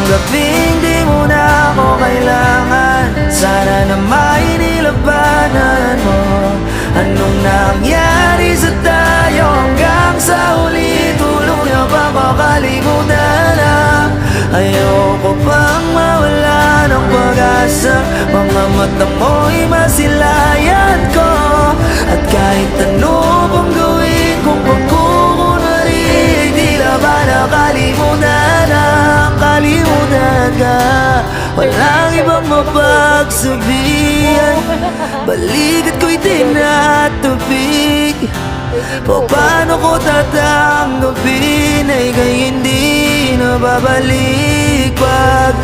gabing di mo na ako kailangan. Sana na may nilabanan mo. Anong nangyari sa tayo hanggang sa huli? Tuluyan ba makalimutan na? Ayoko pang mawala ng pag-asa. Mga mata mo'y masilayan ko. At kahit ano pang gawin kung pagkukunwari, di na ba nakalimutan na? Kalimutan ka, walang ibang mapagsabihan. Balikat ko'y tinatubig. Paano ko tatanggapin ay ika'y hindi na babalik pag